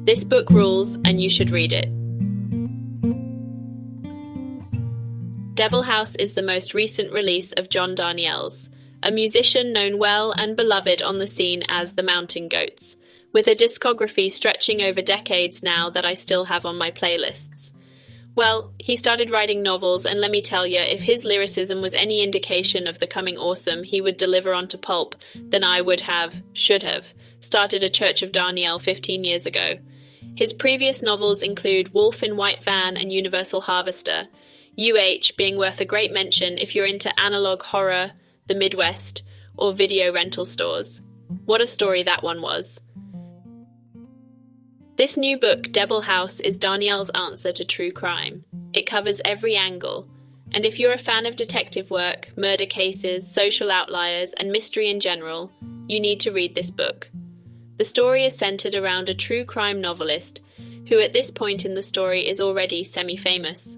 This book rules, and you should read it. Devil House is the most recent release of John Darnielle's, a musician known well and beloved on the scene as the Mountain Goats, with a discography stretching over decades now that I still have on my playlists. Well, he started writing novels, and let me tell you, if his lyricism was any indication of the coming awesome he would deliver onto pulp, then I should have, started a Church of Darnielle 15 years ago. His previous novels include Wolf in White Van and Universal Harvester, UH being worth a great mention if you're into analog horror, the Midwest, or video rental stores. What a story that one was. This new book, Devil House, is Darnielle's answer to true crime. It covers every angle, and if you're a fan of detective work, murder cases, social outliers, and mystery in general, you need to read this book. The story is centered around a true crime novelist, who at this point in the story is already semi-famous.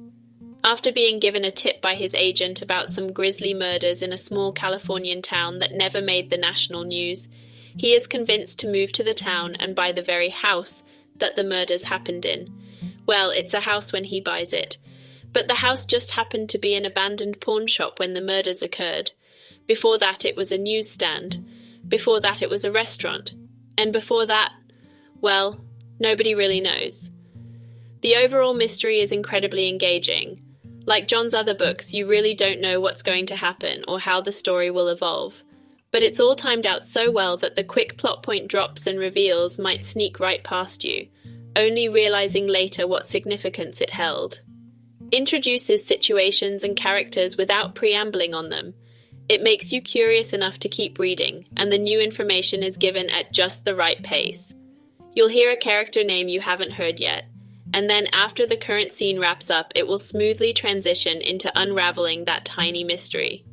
After being given a tip by his agent about some grisly murders in a small Californian town that never made the national news, he is convinced to move to the town and buy the very house that the murders happened in. Well, it's a house when he buys it. But the house just happened to be an abandoned pawn shop when the murders occurred. Before that, it was a newsstand. Before that, it was a restaurant. And before that, well, nobody really knows. The overall mystery is incredibly engaging. Like John's other books, you really don't know what's going to happen or how the story will evolve. But it's all timed out so well that the quick plot point drops and reveals might sneak right past you, only realizing later what significance it held. Introduces situations and characters without preambling on them. It makes you curious enough to keep reading, and the new information is given at just the right pace. You'll hear a character name you haven't heard yet, and then after the current scene wraps up, it will smoothly transition into unraveling that tiny mystery.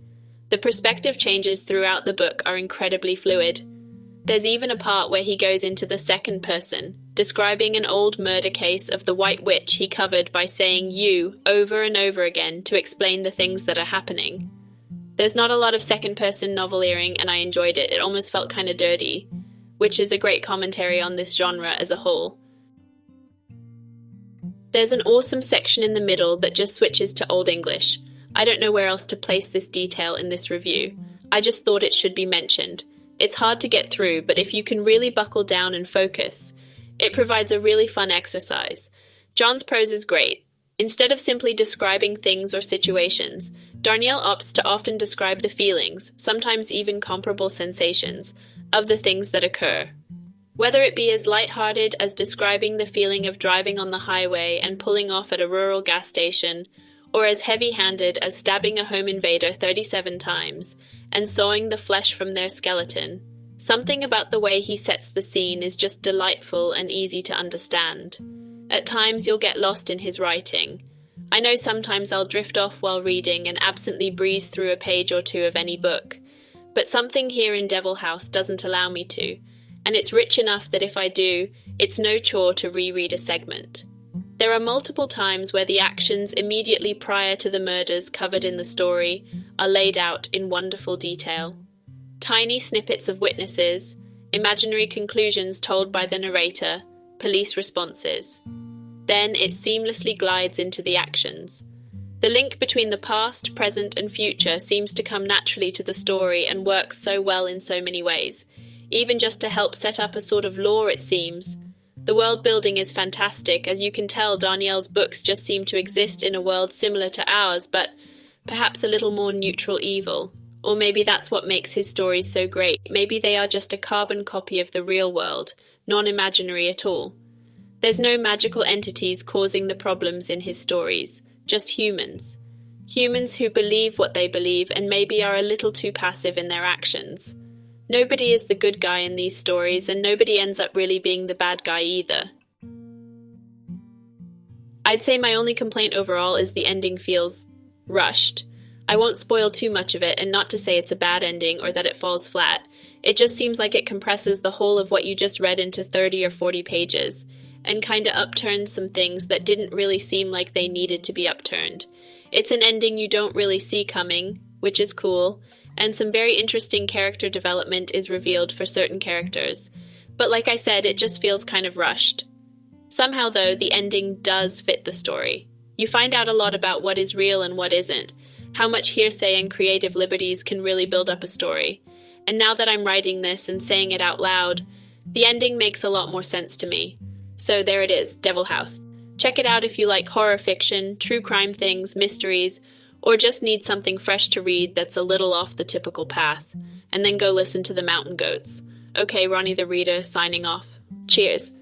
The perspective changes throughout the book are incredibly fluid. There's even a part where he goes into the second person, describing an old murder case of the White Witch he covered by saying "you" over and over again to explain the things that are happening. There's not a lot of second-person novelleering, and I enjoyed it. It almost felt kind of dirty, which is a great commentary on this genre as a whole. There's an awesome section in the middle that just switches to Old English. I don't know where else to place this detail in this review. I just thought it should be mentioned. It's hard to get through, but if you can really buckle down and focus, it provides a really fun exercise. John's prose is great. Instead of simply describing things or situations, Darnielle opts to often describe the feelings, sometimes even comparable sensations, of the things that occur. Whether it be as lighthearted as describing the feeling of driving on the highway and pulling off at a rural gas station, or as heavy-handed as stabbing a home invader 37 times and sawing the flesh from their skeleton, something about the way he sets the scene is just delightful and easy to understand. At times you'll get lost in his writing. I know sometimes I'll drift off while reading and absently breeze through a page or two of any book, but something here in Devil House doesn't allow me to, and it's rich enough that if I do, it's no chore to reread a segment. There are multiple times where the actions immediately prior to the murders covered in the story are laid out in wonderful detail. Tiny snippets of witnesses, imaginary conclusions told by the narrator, police responses. Then it seamlessly glides into the actions. The link between the past, present, and future seems to come naturally to the story and works so well in so many ways, even just to help set up a sort of lore, it seems. The world building is fantastic. As you can tell, Darnielle's books just seem to exist in a world similar to ours, but perhaps a little more neutral evil. Or maybe that's what makes his stories so great. Maybe they are just a carbon copy of the real world, non-imaginary at all. There's no magical entities causing the problems in his stories, just humans. Humans who believe what they believe and maybe are a little too passive in their actions. Nobody is the good guy in these stories, and nobody ends up really being the bad guy either. I'd say my only complaint overall is the ending feels rushed. I won't spoil too much of it, and not to say it's a bad ending or that it falls flat. It just seems like it compresses the whole of what you just read into 30 or 40 pages, and kinda upturns some things that didn't really seem like they needed to be upturned. It's an ending you don't really see coming, which is cool, and some very interesting character development is revealed for certain characters. But like I said, it just feels kind of rushed. Somehow, though, the ending does fit the story. You find out a lot about what is real and what isn't, how much hearsay and creative liberties can really build up a story. And now that I'm writing this and saying it out loud, the ending makes a lot more sense to me. So there it is, Devil House. Check it out if you like horror fiction, true crime things, mysteries, or just need something fresh to read that's a little off the typical path. And then go listen to the Mountain Goats. Okay, Ronnie the Reader, signing off. Cheers.